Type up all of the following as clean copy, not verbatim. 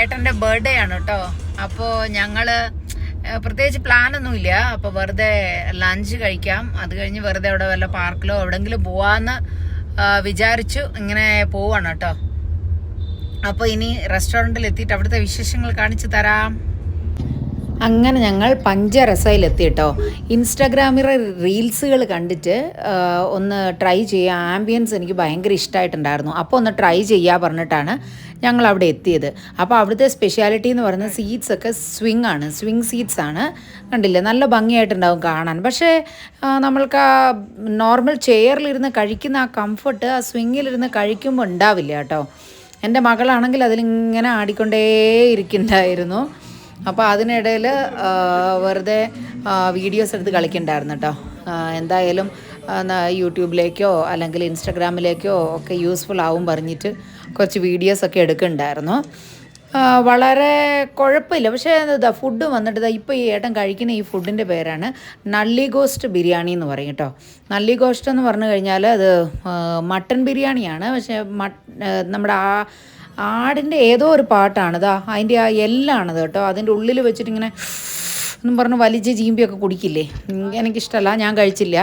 ഏട്ടൻ്റെ ബർത്ത്ഡേ ആണ് കേട്ടോ. അപ്പോൾ ഞങ്ങൾ പ്രത്യേകിച്ച് പ്ലാനൊന്നുമില്ല. അപ്പോൾ വെറുതെ ലഞ്ച് കഴിക്കാം, അത് കഴിഞ്ഞ് വെറുതെ അവിടെ വല്ല പാർക്കിലോ എവിടെങ്കിലും പോവാന്ന് വിചാരിച്ചു. ഇങ്ങനെ പോവാണ് കേട്ടോ. അപ്പോൾ ഇനി റെസ്റ്റോറൻറ്റിൽ എത്തിയിട്ട് അവിടുത്തെ വിശേഷങ്ങൾ കാണിച്ചു തരാം. അങ്ങനെ ഞങ്ങൾ പഞ്ചരസയിലെത്തി കേട്ടോ. ഇൻസ്റ്റാഗ്രാമിലെ റീൽസുകൾ കണ്ടിട്ട് ഒന്ന് ട്രൈ ചെയ്യാം. ആംബിയൻസ് എനിക്ക് ഭയങ്കര ഇഷ്ടമായിട്ടുണ്ടായിരുന്നു. അപ്പോൾ ഒന്ന് ട്രൈ ചെയ്യാൻ പറഞ്ഞിട്ടാണ് ഞങ്ങൾ അവിടെ എത്തിയത്. അപ്പോൾ അവിടുത്തെ സ്പെഷ്യാലിറ്റി എന്ന് പറയുന്നത് സീറ്റ്സ് ഒക്കെ സ്വിങ് സീറ്റ്സ് ആണ്. കണ്ടില്ലേ, നല്ല ഭംഗിയായിട്ടുണ്ടാവും കാണാൻ. പക്ഷേ നമ്മൾക്ക് ആ നോർമൽ ചെയറിലിരുന്ന് കഴിക്കുന്ന ആ കംഫർട്ട് ആ സ്വിങ്ങിലിരുന്ന് കഴിക്കുമ്പോൾ ഉണ്ടാവില്ല കേട്ടോ. എൻ്റെ മകളാണെങ്കിൽ അതിലിങ്ങനെ ആടിക്കൊണ്ടേ ഇരിക്കുന്നുണ്ടായിരുന്നു. അപ്പോൾ അതിനിടയിൽ വെറുതെ വീഡിയോസ് എടുത്ത് കളിക്കണ്ടായിരുന്നു കേട്ടോ. എന്തായാലും യൂട്യൂബിലേക്കോ അല്ലെങ്കിൽ ഇൻസ്റ്റാഗ്രാമിലേക്കോ ഒക്കെ യൂസ്ഫുൾ ആവും പറഞ്ഞിട്ട് കുറച്ച് വീഡിയോസൊക്കെ എടുക്കുന്നുണ്ടായിരുന്നു. വളരെ കുഴപ്പമില്ല. പക്ഷേ ഇതാ ഫുഡ് വന്നിട്ട് ഇപ്പോൾ ഈ ഏട്ടൻ കഴിക്കുന്ന ഈ ഫുഡിൻ്റെ പേരാണ് നള്ളി ഗോസ്റ്റ് ബിരിയാണി എന്ന് പറയും കേട്ടോ. നള്ളി ഗോസ്റ്റ് എന്ന് പറഞ്ഞു കഴിഞ്ഞാൽ അത് മട്ടൺ ബിരിയാണിയാണ്. പക്ഷേ നമ്മുടെ ആടിൻ്റെ ഏതോ ഒരു പാട്ടാണിതാ, അതിൻ്റെ ആ എല്ലാണത് കേട്ടോ. അതിൻ്റെ ഉള്ളിൽ വെച്ചിട്ടിങ്ങനെ എന്നും പറഞ്ഞ് വലിച്ച് ചീമ്പിയൊക്കെ കുടിക്കില്ലേ, എനിക്കിഷ്ടമല്ല, ഞാൻ കഴിച്ചില്ല.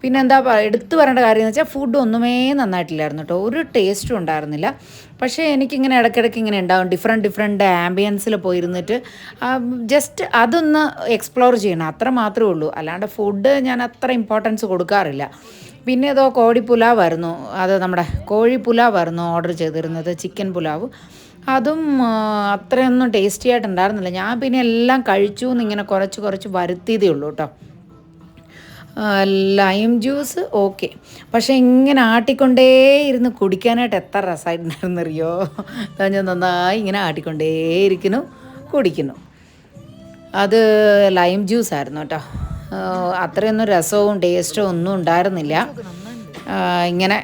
പിന്നെ എന്താ എടുത്തു പറയേണ്ട കാര്യം എന്ന് വെച്ചാൽ ഫുഡ് ഒന്നുമേ നന്നായിട്ടില്ലായിരുന്നു കേട്ടോ. ഒരു ടേസ്റ്റും ഉണ്ടായിരുന്നില്ല. പക്ഷേ എനിക്കിങ്ങനെ ഇടയ്ക്കിടയ്ക്ക് ഇങ്ങനെ ഉണ്ടാവും ഡിഫറെൻറ്റ് ആംബിയൻസിൽ പോയിരുന്നിട്ട് ജസ്റ്റ് അതൊന്ന് എക്സ്പ്ലോർ ചെയ്യണം, അത്ര മാത്രമേ ഉള്ളൂ. അല്ലാണ്ട് ഫുഡ് ഞാൻ അത്ര ഇമ്പോർട്ടൻസ് കൊടുക്കാറില്ല. പിന്നെ ഏതോ കോഴി പുലാവായിരുന്നു, അത് നമ്മുടെ കോഴി പുലാവായിരുന്നു ഓർഡർ ചെയ്തിരുന്നത്, ചിക്കൻ പുലാവ്. അതും അത്രയൊന്നും ടേസ്റ്റി ആയിട്ടുണ്ടായിരുന്നില്ല. ഞാൻ പിന്നെ എല്ലാം കഴിച്ചു എന്നിങ്ങനെ കുറച്ച് വരുത്തിയതേ ഉള്ളൂ കേട്ടോ. ലൈം ജ്യൂസ് ഓക്കെ, പക്ഷേ ഇങ്ങനെ ആട്ടിക്കൊണ്ടേ ഇരുന്ന് കുടിക്കാനായിട്ട് എത്ര രസമായിട്ടുണ്ടായിരുന്നറിയോ. ഞാൻ നന്നായി ഇങ്ങനെ ആട്ടിക്കൊണ്ടേ ഇരിക്കുന്നു, കുടിക്കുന്നു. അത് ലൈം ജ്യൂസ് ആയിരുന്നു കേട്ടോ. അത്രയൊന്നും രസവും ടേസ്റ്റോ ഒന്നും ഉണ്ടായിരുന്നില്ല. ഇങ്ങനെ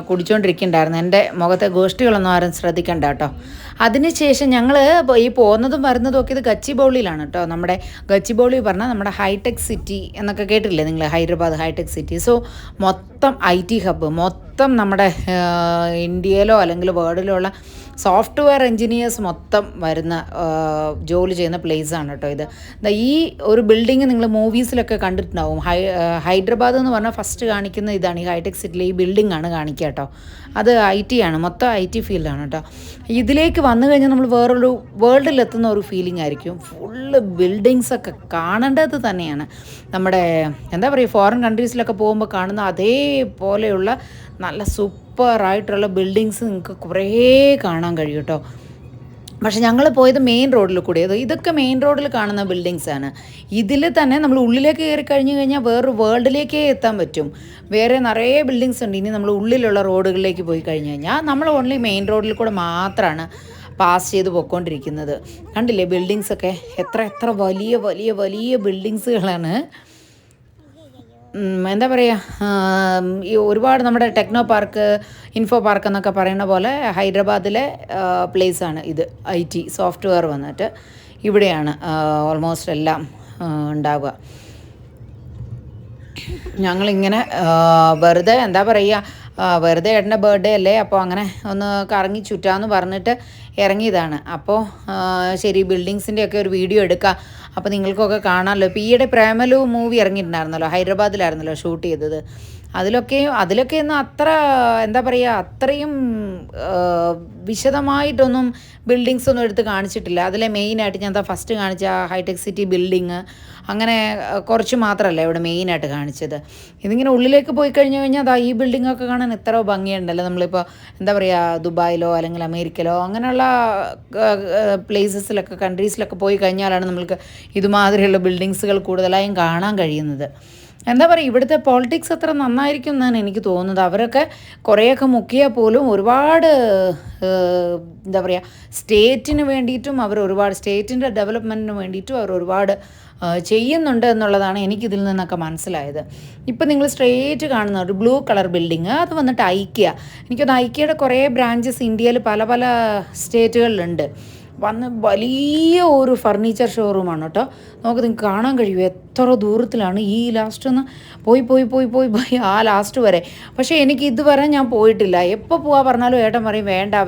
കുടിച്ചുകൊണ്ടിരിക്കുന്നുണ്ടായിരുന്നു. എൻ്റെ മുഖത്തെ ഗോഷ്ടികളൊന്നും ആരും ശ്രദ്ധിക്കണ്ട കേട്ടോ. അതിനുശേഷം ഞങ്ങൾ ഈ പോകുന്നതും വരുന്നതും ഒക്കെ ഇത് ഗച്ചിബൗളിയിലാണ് കേട്ടോ. നമ്മുടെ ഗച്ചിബൗളി പറഞ്ഞാൽ നമ്മുടെ ഹൈടെക് സിറ്റി എന്നൊക്കെ കേട്ടില്ലേ നിങ്ങൾ, ഹൈദരാബാദ് ഹൈടെക് സിറ്റി. സോ മൊത്തം IT ഹബ്ബ്, മൊത്തം നമ്മുടെ ഇന്ത്യയിലോ അല്ലെങ്കിൽ വേൾഡിലോ ഉള്ള സോഫ്റ്റ്വെയർ എൻജിനീയേഴ്സ് മൊത്തം വരുന്ന ജോലി ചെയ്യുന്ന പ്ലേസാണ് കേട്ടോ ഇത്. ഈ ഒരു ബിൽഡിങ് നിങ്ങൾ മൂവീസിലൊക്കെ കണ്ടിട്ടുണ്ടാവും. ഹൈദരാബാദ് എന്ന് പറഞ്ഞാൽ ഫസ്റ്റ് കാണിക്കുന്ന ഇതാണ്, ഈ ഹൈടെക് സിറ്റിയിലെ ഈ ബിൽഡിംഗ് ആണ് കാണിക്കുക കേട്ടോ. അത് IT ആണ്, മൊത്തം IT ഫീൽഡാണ് കേട്ടോ. ഇതിലേക്ക് വന്നു കഴിഞ്ഞാൽ നമ്മൾ വേറൊരു വേൾഡിലെത്തുന്ന ഒരു ഫീലിംഗ് ആയിരിക്കും. ഫുള്ള് ബിൽഡിങ്സൊക്കെ കാണേണ്ടത് തന്നെയാണ്. നമ്മുടെ എന്താ പറയുക, ഫോറിൻ കൺട്രീസിലൊക്കെ പോകുമ്പോൾ കാണുന്ന അതേപോലെയുള്ള നല്ല സൂപ്പറായിട്ടുള്ള ബിൽഡിങ്സ് നിങ്ങൾക്ക് കുറേ കാണാൻ കഴിയും കേട്ടോ. പക്ഷെ ഞങ്ങൾ പോയത് മെയിൻ റോഡിൽ കൂടി. ഇതൊക്കെ മെയിൻ റോഡിൽ കാണുന്ന ബിൽഡിങ്സാണ്. ഇതിൽ തന്നെ നമ്മൾ ഉള്ളിലേക്ക് കയറി കഴിഞ്ഞ് കഴിഞ്ഞാൽ വേറൊരു വേൾഡിലേക്കേ എത്താൻ പറ്റും. വേറെ നിറയെ ബിൽഡിങ്സ് ഉണ്ട്. ഇനി നമ്മൾ ഉള്ളിലുള്ള റോഡുകളിലേക്ക് പോയി കഴിഞ്ഞ് കഴിഞ്ഞാൽ നമ്മൾ ഓൺലി മെയിൻ റോഡിൽ കൂടെ മാത്രമാണ് പാസ് ചെയ്ത് പോയിക്കൊണ്ടിരിക്കുന്നത്. കണ്ടില്ലേ ബിൽഡിങ്സൊക്കെ, എത്ര വലിയ വലിയ വലിയ ബിൽഡിങ്സുകളാണ്. എന്താ പറയുക, ഈ ഒരുപാട് നമ്മുടെ ടെക്നോ പാർക്ക്, ഇൻഫോ പാർക്ക് എന്നൊക്കെ പറയുന്ന പോലെ ഹൈദരാബാദിലെ പ്ലേസാണ് ഇത്. IT സോഫ്റ്റ്വെയർ വന്നിട്ട് ഇവിടെയാണ് ഓൾമോസ്റ്റ് എല്ലാം ഉണ്ടാവുക. ഞങ്ങളിങ്ങനെ വെറുതെ എന്താ പറയുക, വെറുതെ ഏട്ടൻ്റെ ബർത്ത്ഡേ അല്ലേ, അപ്പോൾ അങ്ങനെ ഒന്ന് കറങ്ങി ചുറ്റാമെന്ന് പറഞ്ഞിട്ട് ഇറങ്ങിയതാണ്. അപ്പോൾ ശരി, ബിൽഡിങ്സിൻ്റെയൊക്കെ ഒരു വീഡിയോ എടുക്കാം, അപ്പോൾ നിങ്ങൾക്കൊക്കെ കാണാമല്ലോ. ഇപ്പോൾ ഈയിടെ പ്രേമലു മൂവി ഇറങ്ങിയിട്ടുണ്ടായിരുന്നല്ലോ, ഹൈദരാബാദിലായിരുന്നല്ലോ ഷൂട്ട് ചെയ്തത്. അതിലൊക്കെയൊന്നും അത്ര എന്താ പറയുക, അത്രയും വിശദമായിട്ടൊന്നും ബിൽഡിങ്സ് ഒന്നും എടുത്ത് കാണിച്ചിട്ടില്ല. അതിലെ മെയിനായിട്ട് ഞാൻ ഫസ്റ്റ് കാണിച്ച ഹൈടെക് സിറ്റി ബിൽഡിങ്, അങ്ങനെ കുറച്ച് മാത്രമല്ല ഇവിടെ മെയിനായിട്ട് കാണിച്ചത്. ഇതിങ്ങനെ ഉള്ളിലേക്ക് പോയി കഴിഞ്ഞ് കഴിഞ്ഞാൽ അതാ ഈ ബിൽഡിങ്ങൊക്കെ കാണാൻ എത്ര ഭംഗിയുണ്ടല്ലോ. നമ്മളിപ്പോൾ എന്താ പറയുക, ദുബായിലോ അല്ലെങ്കിൽ അമേരിക്കയിലോ അങ്ങനെയുള്ള പ്ലേസസിലൊക്കെ കൺട്രീസിലൊക്കെ പോയി കഴിഞ്ഞാലാണ് നമ്മൾക്ക് ഇതുമാതിരിയുള്ള ബിൽഡിങ്സുകൾ കൂടുതലായും കാണാൻ കഴിയുന്നത്. എന്താ പറയുക, ഇവിടുത്തെ പോളിറ്റിക്സ് അത്ര നന്നായിരിക്കും എന്നാണ് എനിക്ക് തോന്നുന്നത്. അവരൊക്കെ കുറേയൊക്കെ മുക്കിയാൽ പോലും ഒരുപാട് എന്താ പറയുക, സ്റ്റേറ്റിന് വേണ്ടിയിട്ടും ഒരുപാട് സ്റ്റേറ്റിൻ്റെ ഡെവലപ്മെൻറ്റിന് വേണ്ടിയിട്ടും ഒരുപാട് ചെയ്യുന്നുണ്ട് എന്നുള്ളതാണ് എനിക്കിതിൽ നിന്നൊക്കെ മനസ്സിലായത്. ഇപ്പം നിങ്ങൾ സ്ട്രെയിറ്റ് കാണുന്ന ഒരു ബ്ലൂ കളർ ബിൽഡിങ്, അത് വന്നിട്ട് ഐക്യ. എനിക്കത് ഐക്യയുടെ കുറേ ബ്രാഞ്ചസ് ഇന്ത്യയിൽ പല പല സ്റ്റേറ്റുകളിലുണ്ട്. വലിയ ഒരു ഫർണിച്ചർ ഷോറൂമാണ് കേട്ടോ. നമുക്ക് നിങ്ങൾക്ക് കാണാൻ കഴിയും എത്ര ദൂരത്തിലാണ്. ഈ ലാസ്റ്റ് ഒന്ന് പോയി ആ ലാസ്റ്റ് വരെ. പക്ഷേ എനിക്ക് ഇതുവരെ ഞാൻ പോയിട്ടില്ല. എപ്പോൾ പോകാൻ പറഞ്ഞാലും ഏട്ടൻ പറയും വേണ്ട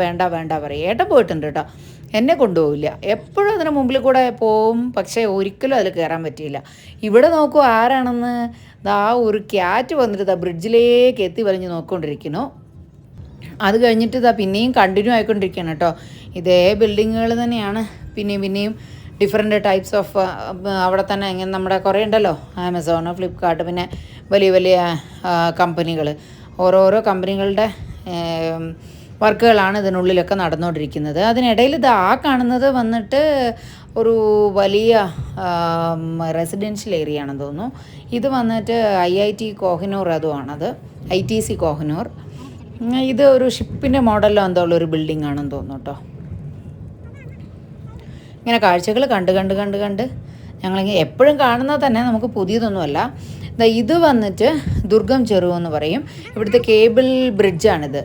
പറയും. ഏട്ടൻ പോയിട്ടുണ്ട് കേട്ടോ. എന്നെ കൊണ്ടുപോവില്ല. എപ്പോഴും അതിന് മുമ്പിൽ കൂടെ പോവും, പക്ഷേ ഒരിക്കലും അതിൽ കയറാൻ പറ്റിയില്ല. ഇവിടെ നോക്കൂ ആരാണെന്ന്, ദാ ഒരു ക്യാറ്റ് വന്നിട്ട് ദാ ബ്രിഡ്ജിലേക്ക് എത്തി വലിഞ്ഞ് നോക്കിക്കൊണ്ടിരിക്കുന്നു. അത് കഴിഞ്ഞിട്ട് ഇതാ പിന്നെയും കണ്ടിന്യൂ ആയിക്കൊണ്ടിരിക്കുകയാണ് കേട്ടോ. ഇതേ ബിൽഡിങ്ങുകൾ തന്നെയാണ് പിന്നെയും ഡിഫറെൻറ്റ് ടൈപ്സ് ഓഫ് അവിടെ തന്നെ ഇങ്ങനെ നമ്മുടെ കുറേ ഉണ്ടല്ലോ, ആമസോൺ, ഫ്ലിപ്കാർട്ട്, പിന്നെ വലിയ വലിയ കമ്പനികൾ, ഓരോരോ കമ്പനികളുടെ വർക്കുകളാണ് ഇതിനുള്ളിലൊക്കെ നടന്നുകൊണ്ടിരിക്കുന്നത്. അതിനിടയിൽ ഇത് കാണുന്നത് വന്നിട്ട് ഒരു വലിയ റെസിഡൻഷ്യൽ ഏരിയ ആണെന്ന് തോന്നുന്നു. ഇത് വന്നിട്ട് IIT കോഹിനൂർ, അതുമാണത് ITC കോഹിനൂർ. ഇത് ഒരു ഷിപ്പിൻ്റെ മോഡലിലോ എന്തോ ഉള്ളൊരു ബിൽഡിംഗ് ആണെന്ന് തോന്നുന്നു കേട്ടോ. ഇങ്ങനെ കാഴ്ചകൾ കണ്ട് ഞങ്ങളിങ്ങനെ എപ്പോഴും കാണുന്നത് തന്നെ, നമുക്ക് പുതിയതൊന്നുമല്ല. ഇത് വന്നിട്ട് ദുർഗം ചെറുവ് എന്ന് പറയും. ഇവിടുത്തെ കേബിൾ ബ്രിഡ്ജാണിത്,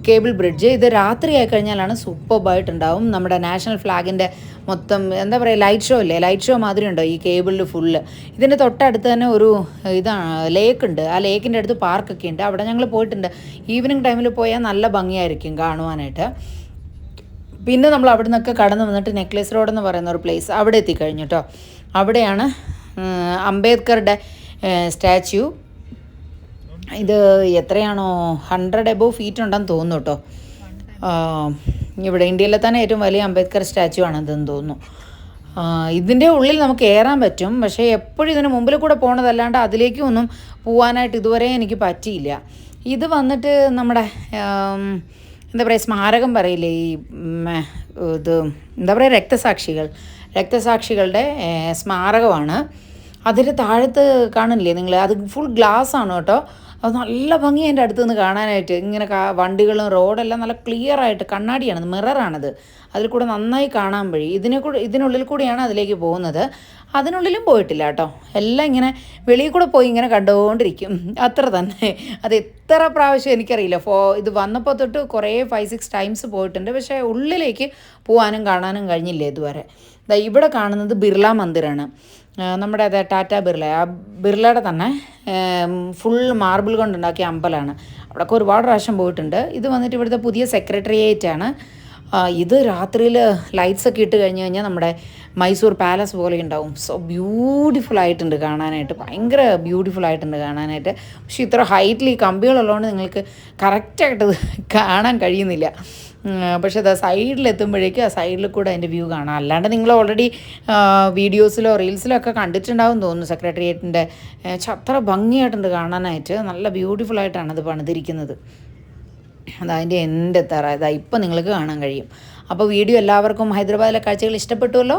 കേബിൾ ബ്രിഡ്ജ്. ഇത് രാത്രി ആയിക്കഴിഞ്ഞാലാണ് സൂപ്പർബായിട്ടുണ്ടാവും. നമ്മുടെ നാഷണൽ ഫ്ലാഗിൻ്റെ മൊത്തം എന്താ പറയുക, ലൈറ്റ് ഷോ ഇല്ലേ, ലൈറ്റ് ഷോ മാതിരി ഉണ്ടോ ഈ കേബിളിൽ ഫുള്ള്. ഇതിൻ്റെ തൊട്ടടുത്ത് തന്നെ ഒരു ഇതാണ് ലേക്കുണ്ട്. ആ ലേക്കിൻ്റെ അടുത്ത് പാർക്കൊക്കെ ഉണ്ട്. അവിടെ ഞങ്ങൾ പോയിട്ടുണ്ട്. ഈവനിങ് ടൈമിൽ പോയാൽ നല്ല ഭംഗിയായിരിക്കും കാണുവാനായിട്ട്. പിന്നെ നമ്മൾ അവിടെ നിന്നൊക്കെ കടന്നു വന്നിട്ട് നെക്ലേസ് റോഡ് എന്ന് പറയുന്ന ഒരു പ്ലേസ്, അവിടെ എത്തിക്കഴിഞ്ഞു കേട്ടോ. അവിടെയാണ് അംബേദ്കറുടെ സ്റ്റാച്യു. ഇത് എത്രയാണോ 100 above feet ഉണ്ടെന്ന് തോന്നുന്നു കേട്ടോ. ഇവിടെ ഇന്ത്യയിലെ തന്നെ ഏറ്റവും വലിയ അംബേദ്കർ സ്റ്റാച്യു ആണിതെന്ന് തോന്നുന്നു. ഇതിൻ്റെ ഉള്ളിൽ നമുക്ക് കയറാൻ പറ്റും, പക്ഷേ എപ്പോഴും ഇതിന് മുമ്പിൽ കൂടെ പോകണതല്ലാണ്ട് അതിലേക്കും ഒന്നും പോകാനായിട്ട് ഇതുവരെ എനിക്ക് പറ്റിയില്ല. ഇത് വന്നിട്ട് നമ്മുടെ എന്താ പറയുക, സ്മാരകം പറയില്ലേ, ഈ ഇത് എന്താ പറയുക, രക്തസാക്ഷികളുടെ സ്മാരകമാണ്. അതിൽ താഴത്ത് കാണില്ലേ നിങ്ങൾ, അത് ഫുൾ ഗ്ലാസ് ആണ് കേട്ടോ. അത് നല്ല ഭംഗി എൻ്റെ അടുത്ത് നിന്ന് കാണാനായിട്ട്. ഇങ്ങനെ വണ്ടികളും റോഡെല്ലാം നല്ല ക്ലിയർ ആയിട്ട്, കണ്ണാടിയാണത്, മിററാണത്, അതിൽ കൂടെ നന്നായി കാണാൻ വഴി. ഇതിനുള്ളിൽ കൂടിയാണ് അതിലേക്ക് പോകുന്നത്. അതിനുള്ളിലും പോയിട്ടില്ല കേട്ടോ. എല്ലാം ഇങ്ങനെ വെളിയിൽ കൂടെ പോയി ഇങ്ങനെ കണ്ടുകൊണ്ടിരിക്കും, അത്ര തന്നെ. അത് എത്ര പ്രാവശ്യം എനിക്കറിയില്ല. ഇത് വന്നപ്പോൾ തൊട്ട് കുറേ 5-6 ടൈംസ് പോയിട്ടുണ്ട്, പക്ഷേ ഉള്ളിലേക്ക് പോകാനും കാണാനും കഴിഞ്ഞില്ല ഇതുവരെ. ഇവിടെ കാണുന്നത് ബിർള മന്ദിറാണ്. നമ്മുടെ അതെ ടാറ്റ ബിർള, ആ ബിർളയുടെ തന്നെ ഫുൾ മാർബിൾ കൊണ്ടുണ്ടാക്കിയ അമ്പലമാണ്. അവിടെയൊക്കെ ഒരുപാട് പ്രാവശ്യം പോയിട്ടുണ്ട്. ഇത് വന്നിട്ട് ഇവിടുത്തെ പുതിയ സെക്രട്ടേറിയറ്റ് ആണ്. ഇത് രാത്രിയിൽ ലൈറ്റ്സ് ഒക്കെ ഇട്ട് കഴിഞ്ഞ് കഴിഞ്ഞാൽ നമ്മുടെ മൈസൂർ പാലസ് പോലെ ഉണ്ടാവും. സോ ബ്യൂട്ടിഫുൾ ആയിട്ടുണ്ട് കാണാനായിട്ട്, ഭയങ്കര ബ്യൂട്ടിഫുൾ ആയിട്ടുണ്ട് കാണാനായിട്ട്. പക്ഷേ ഇത്ര ഹൈറ്റിൽ ഈ കമ്പികളുള്ളതുകൊണ്ട് നിങ്ങൾക്ക് കറക്റ്റായിട്ട് കാണാൻ കഴിയുന്നില്ല. പക്ഷേ അത് സൈഡിലെത്തുമ്പോഴേക്കും ആ സൈഡിൽ കൂടെ അതിൻ്റെ വ്യൂ കാണാം. അല്ലാണ്ട് നിങ്ങൾ ഓൾറെഡി വീഡിയോസിലോ റീൽസിലോ ഒക്കെ കണ്ടിട്ടുണ്ടാവും തോന്നുന്നു സെക്രട്ടേറിയറ്റിൻ്റെ. അത്ര ഭംഗിയായിട്ടുണ്ട് കാണാനായിട്ട്, നല്ല ബ്യൂട്ടിഫുൾ ആയിട്ടാണ് അത് പണിതിരിക്കുന്നത്. അതതിൻ്റെ എൻ്റെ തറ ഇതാ ഇപ്പം നിങ്ങൾക്ക് കാണാൻ കഴിയും. അപ്പോൾ വീഡിയോ എല്ലാവർക്കും ഹൈദരാബാദിലെ കാഴ്ചകൾ ഇഷ്ടപ്പെട്ടുവല്ലോ.